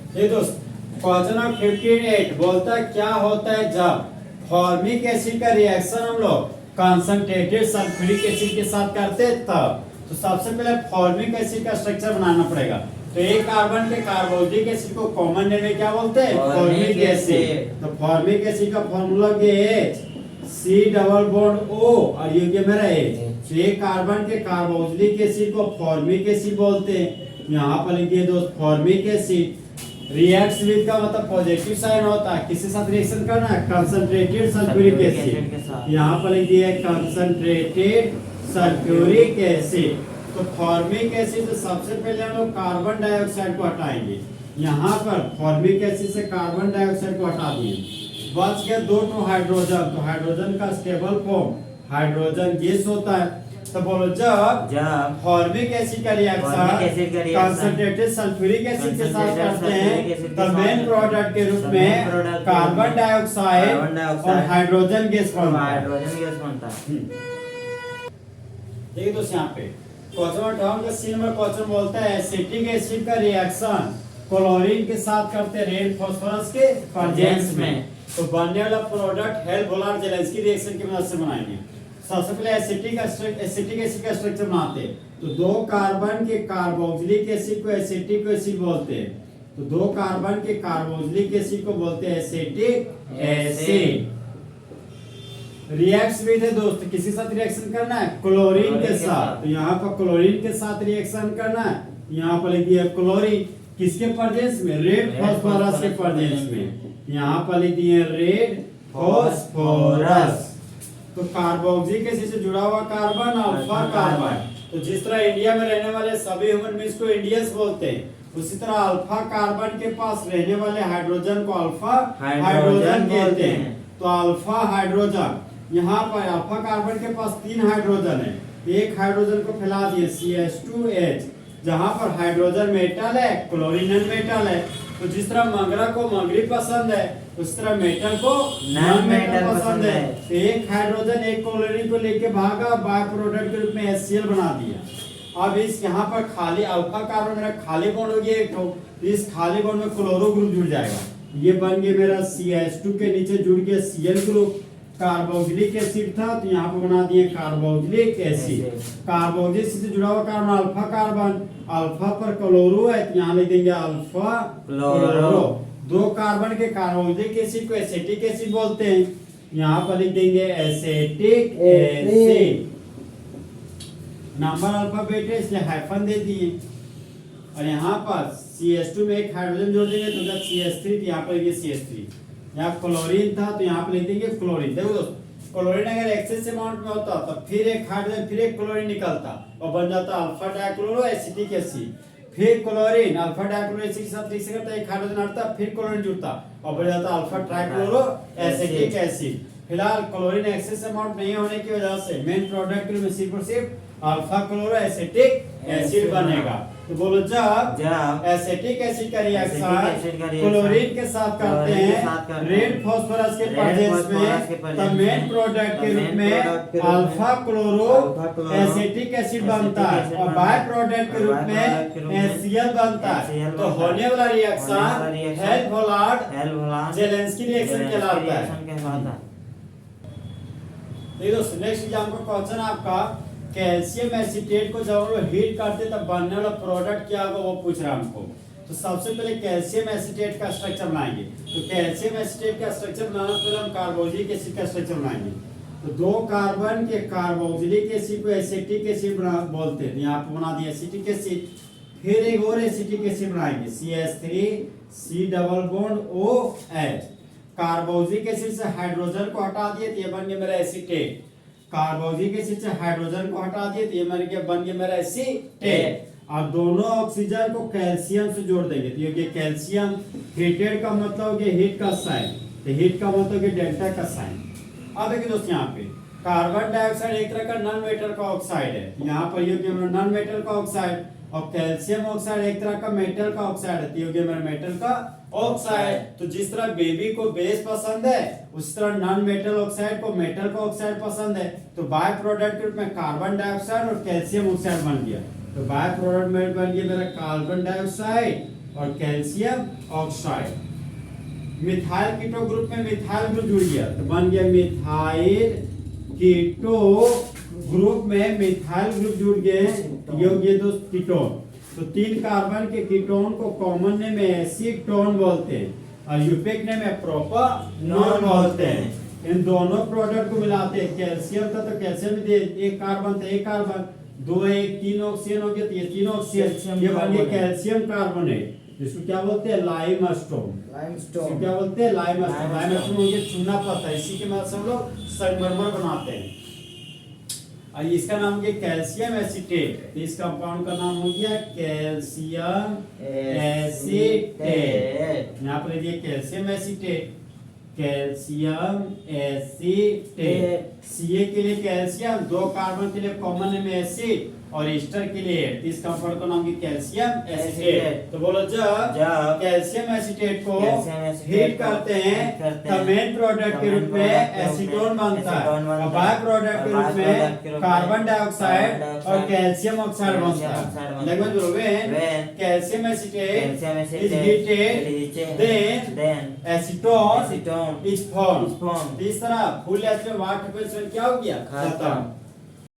ये दोस्त question number 58 बोलता है क्या होता है जब फॉर्मिक एसिड का रिएक्शन हम लोग कंसंट्रेटेड सल्फ्यूरिक एसिड के साथ करते हैं तब। तो सबसे पहले फॉर्मिक एसिड का स्ट्रक्चर बनाना पड़ेगा। तो एक कार्बन के कार्बोक्सिलिक एसिड को कॉमन नेम में क्या बोलते हैं? Formic acid. तो फॉर्मिक एसिड का फॉर्मूला क्या है? C डबल बॉन्ड O और ये क्या मेरा H। तो एक कार्बन के कार्बोक्सिलिक एसिड को फॉर्मिक एसिड बोलते हैं। यहाँ पर लिखिए दोस्त फॉर्मिक एसिड रिएक्ट्स विद का मतलब पॉजिटिव साइन होता है, किसके साथ रिएक्शन करना है? Concentrated sulphuric acid. यहाँ पर लिखिए कंसंट्रेटेड सल्फ्यूरिक एसिड। तो फॉर्मिक एसिड से सबसे पहले हम लोग कार्बन डाइऑक्साइड को हटाएंगे। यहाँ पर फॉर्मिक एसिड से कार्बन डाइऑक्साइड को हटा दिए, बच गया दो हाइड्रोजन। तो हाइड्रोजन का स्टेबल फॉर्म हाइड्रोजन गैस होता है। तो बोलो जब फॉर्मिक एसिड का रिएक्शन कंसंट्रेटेड सल्फ्यूरिक एसिड के साथ करते हैं तो मेन प्रोडक्ट के रूप में कार्बन डाइऑक्साइड और हाइड्रोजन गैस बनता है। देखिए दोस्तों यहाँ पे क्वेश्चन नंबर का सी नंबर क्वेश्चन बोलता है एसिटिक एसिड का रिएक्शन क्लोरीन के साथ करते हैं रेड फास्फोरस के प्रेजेंस में। तो बनने वाला प्रोडक्ट हेल्फ-वोलार-जेलेंस्की रिएक्शन की मदद से बनाएंगे। सबसे पहले एसिटिक एसिड का स्ट्रक्चर बनाते हैं। तो दो कार्बन के कार्बोक्सिलिक एसिड को एसिटिक एसिड बोलते हैं। तो दो कार्बन के कार्बोक्सिलिक एसिड को बोलते हैं एसिटिक एसिड। रिएक्ट्स विद है दोस्त, किसी साथ रिएक्शन करना है? क्लोरीन के साथ। तो यहाँ पर क्लोरीन के साथ रिएक्शन करना है। यहाँ पर लिखिए क्लोरीन किसके प्रेजेंस में? रेड फास्फोरस के प्रेजेंस में। यहाँ पर लिख दिए रेड फास्फोरस। तो कार्बोक्सिलिक एसिड से जुड़ा हुआ कार्बन अल्फा कार्बन। तो जिस तरह इंडिया में रहने वाले सभी ह्यूमन बीइंग्स को इंडियंस बोलते हैं, उसी तरह अल्फा कार्बन के पास रहने वाले हाइड्रोजन को अल्फा हाइड्रोजन कहते हैं। तो अल्फा हाइड्रोजन, यहाँ पर अल्फा कार्बन के पास 3 हाइड्रोजन है। एक हाइड्रोजन को फैला दिए CH2H, जहाँ पर हाइड्रोजन मेटल है, क्लोरीन नॉन मेटल है। तो जिस तरह मंगरा को मंगरी पसंद है, उस तरह मेटल को नॉन मेटल पसंद है। तो एक हाइड्रोजन एक क्लोरीन को लेके भागा, बाय प्रोडक्ट के रूप में HCl बना दिया। अब इस यहाँ पर खाली अल्फा कार्बन मेरा खाली बॉन्ड हो गया एक ठो, इस खाली बॉन्ड में क्लोरो ग्रुप जुड़ जाएगा। ये बन गया मेरा CH2 के नीचे जुड़ गया Cl ग्रुप। कार्बोक्सिलिक एसिड था तो यहाँ पर बना दिए कार्बोक्सिलिक एसिड। कार्बोक्सिलिक एसिड से जुड़ा हुआ कार्बन अल्फा कार्बन, अल्फा पर क्लोरो है तो यहाँ लिख देंगे अल्फा क्लोरो। दो कार्बन के कार्बोक्सिलिक एसिड को एसिटिक एसिड बोलते हैं। यहाँ पर लिख देंगे एसिटिक एसिड। नंबर अल्फाबेट है इसलिए हाइफन दे दिए। और यहाँ पर CH2 में एक हाइड्रोजन जोड़ देंगे तो जब CH3 यहाँ पर ये CH3। यहाँ क्लोरीन था तो यहाँ पे लिख देंगे क्लोरीन। देखो दोस्तों, क्लोरीन अगर एक्सेस अमाउंट में होता तो फिर एक हाइड्रोजन फिर एक क्लोरीन निकलता और बन जाता अल्फा डाइक्लोरो एसिटिक एसिड। फिर क्लोरीन अल्फा डाइक्लोरो एसिड के साथ रिएक्शन करता, एक हाइड्रोजन हटता, फिर क्लोरीन जुड़ता और बन जाता अल्फा ट्राइक्लोरो एसिटिक एसिड। फिलहाल क्लोरीन एक्सेस अमाउंट नहीं होने की वजह से मेन प्रोडक्ट में सिर्फ अल्फा क्लोरो एसिटिक एसिड बनेगा। तो बोलो जब एसिटिक एसिड का रिएक्शन क्लोरीन के साथ करते हैं रेड फास्फोरस के प्रेजेंस में, तब मेन प्रोडक्ट के रूप में अल्फा क्लोरो एसिटिक एसिड बनता है और बाय प्रोडक्ट के रूप में HCl बनता है। तो होने वाला रिएक्शन हेल्फ-वोलार-जेलेंस्की रिएक्शन कहलाता है। देखो दोस्तों, नेक्स्ट एग्जाम का क्वेश्चन आपका कैल्शियम एसीटेट को जब हम हीट करते तब बनने वाला प्रोडक्ट क्या होगा वो पूछ रहा है हमको। तो सबसे पहले कैल्शियम एसीटेट का स्ट्रक्चर बनाएंगे। तो कैल्शियम एसीटेट का स्ट्रक्चर बनाना पहले हम कार्बोक्सिलिक एसिड का स्ट्रक्चर बनाएंगे। तो दो कार्बन के कार्बोक्सिलिक एसिड को एसिटिक एसिड बोलते हैं। यहाँ पे बना दिया एसिटिक एसिड। फिर एक और एसिटिक एसिड बनाएंगे CH3 double bond OH। Carboxylic acid से हाइड्रोजन को हटा दिए तो ये बन गया मेरा एसीटेट। कार्बोक्सिलिक एसिड से हाइड्रोजन को हटा दिए तो ये बन गया मेरा एसीटेट। और दोनों ऑक्सीजन को कैल्शियम से जोड़ देंगे तो ये कैल्शियम। हीटेड का मतलब हो गया हीट का साइन, तो हीट का मतलब है डेल्टा का साइन। अब देखिए दोस्तों, यहाँ पे कार्बन डाइऑक्साइड एक तरह का नॉन मेटल का ऑक्साइड है। यहाँ पर ये नॉन मेटल का ऑक्साइड और कैल्शियम ऑक्साइड एक तरह का मेटल का ऑक्साइड है। तो ये मेरा मेटल का ऑक्साइड। तो जिस तरह बेबी को बेस पसंद है उस तरह नॉन मेटल ऑक्साइड को मेटल का ऑक्साइड पसंद है। तो बाय प्रोडक्ट के रूप में कार्बन डाइऑक्साइड और कैल्शियम ऑक्साइड बन गया। तो बाय प्रोडक्ट में बन गया मेरा कार्बन डाइऑक्साइड और calcium oxide. Methyl keto group में मिथाइल ग्रुप जुड़ गया तो बन गया मिथाइल कीटो ग्रुप में मिथाइल ग्रुप जुड़ गए, ये हो गए दोस्त कीटोन। तो 3 कार्बन के कीटोन को कॉमन नेम में एसीटोन बोलते हैं और यूपिक नेम में प्रोपानोन बोलते हैं। इन दोनों प्रोडक्ट को मिलाते हैं, कैल्शियम था तो कैल्शियम दे, एक कार्बन था एक कार्बन, 2 1 3 ऑक्सीजन हो गया तो ये 3 ऑक्सीजन, ये बन गया कैल्शियम कार्बोनेट, जिसको क्या बोलते हैं लाइमस्टोन। लाइमस्टोन क्या बोलते हैं लाइमस्टोन। लाइमस्टोन हो गया चूना पत्थर, इसी के मदद से हम लोग संगमरमर बनाते हैं। और इसका नाम हो गया कैल्शियम एसीटेट, तो इस कंपाउंड का नाम हो गया कैल्शियम एसीटेट। यहाँ पर लिखिए calcium acetate, calcium acetate. Ca के लिए कैल्शियम, 2 कार्बन के लिए कॉमन नेम एसिड और ईस्टर के लिए इस कंपाउंड का नाम है कैल्शियम एसीटेट। तो बोलो जब कैल्शियम एसीटेट को हीट करते हैं तब मेन प्रोडक्ट के रूप में एसीटोन बनता है और बाय प्रोडक्ट के रूप में कार्बन डाइऑक्साइड और कैल्शियम ऑक्साइड बनता है। लगभग बोलोगे calcium acetate is heated then acetone is formed. इस तरह फुल एसिड वाटर क्या हो गया खत्म।